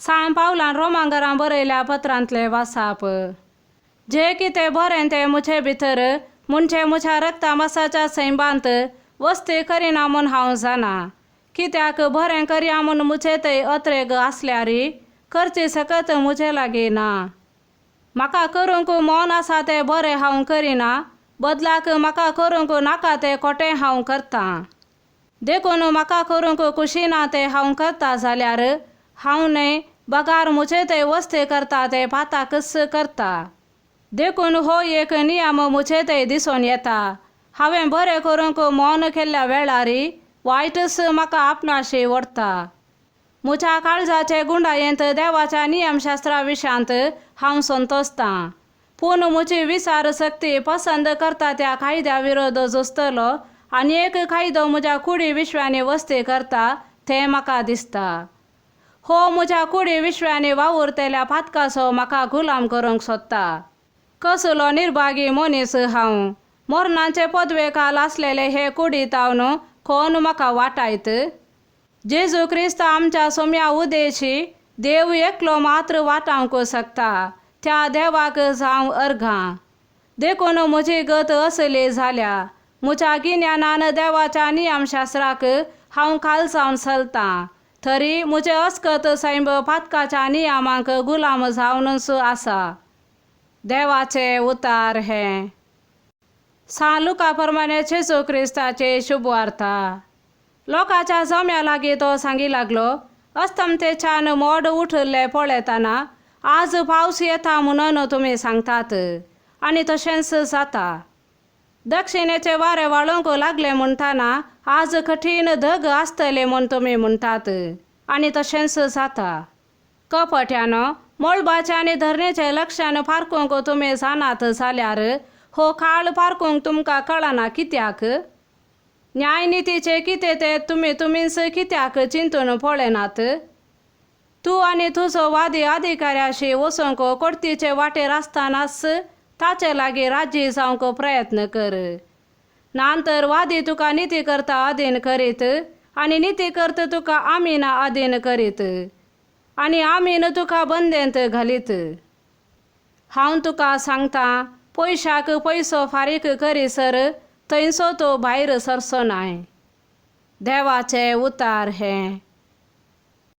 सां पावलां रोमांगरां बरयल्या पत्रांतले वासाप जे कितें बरें तें मुझे भितर मुनचे मुझ्या रक्ता मासाच्या सैंबांत वस्ती करिना म्हूण हांव जाणा। कित्याक बरें करया म्हूण मुझे थंय अत्रेग आसल्यारी करचे सकत मुझे लागीं ना। म्हाका करूंक मौन आसा तें बरें हांव करिना, बदलाक म्हाका करूंक नाका तें खोटें हांव करतां। देखून म्हाका करूंक कुशी ना तें हांव करता जाल्यार हांव न्हय बगार मुझे थंय वस्ती करता तें पाताकच करता। देखून हो एक नियम मुझे थंय दिसून येता, हांवें बरें करूंक मौन केल्ल्या वेळारी वायटच म्हाका आपणाशी ओडटा। म्हज्या काळजाचे गुंडायेंत देवाच्या नियमशास्त्रा विशांत हांव संतोसतां, पूण म्हजी विचार शक्ती पसंद करता त्या कायद्या विरोध झुजतलो आनी एक कायदो म्हज्या कुडी विश्वांनी वस्ती करता तें म्हाका दिसता। हो म्हज्या कुडी विश्वांनी वावुरतल्या पातकाचो म्हाका गुलाम करूंक सोदता। कसलो निर्भागी मनीस हांव! मरणाचे पदवेकाल आसलेले हे कुडीत हांव कोण म्हाका वाटायत। जेजू क्रिस्त आमच्या सोम्या उदेशी देव एकलो मात्र वाटावंक शकता, त्या देवाक जावं अर्घां। देखून म्हजी गत असली जाल्या म्हज्या गिन्यानान देवाच्या नियमशास्त्राक हांव खालसावन चलतां, तरी म्हजे अस्कत सैंब पातकाच्या नियमांक गुलाम जावनच आसा। देवाचे उतार हे सां लुका प्रमाणे जेजू क्रिस्ताचे शुभवार्ता। लोकाच्या जम्या लागीं तो सांगी लागलो, अस्तमतेच्यान मोड उठले पळयतना आज पावस येता म्हणून तुमी सांगतात आनी तशेंच जाता। दक्षिणेचे वारें वाळूंक लागले म्हणटना आज कठीण धग आसतली म्हूण तुमी म्हणटात आनी तशेंच जाता। कपट्यानो, मळबाचे आनी धरणेचे लक्षण पारखूंक तुमी जाणात जाल्यार हो काळ पारखूंक तुमकां कळना कित्याक? न्यायनितीचे कितें ते तुमीच कित्याक चिंतून पळयनात? तूं आनी तुजो वादी अधिकाऱ्याशी वचूंक कोर्टीचे वाटेर आसतनाच ताचे लागीं राजी जावंक प्रयत्न कर। नांतर वादी तुका निती करता अधीन करीत आनी निती करता तुका आमीन अधीन करीत आनी आमीन तुका बंदेंत घालीत। हांव तुका सांगतां, पयशाक पयसो फारीक करीसर थंयसो तूं भायर सरचो नाय। देवाचे उतार हे।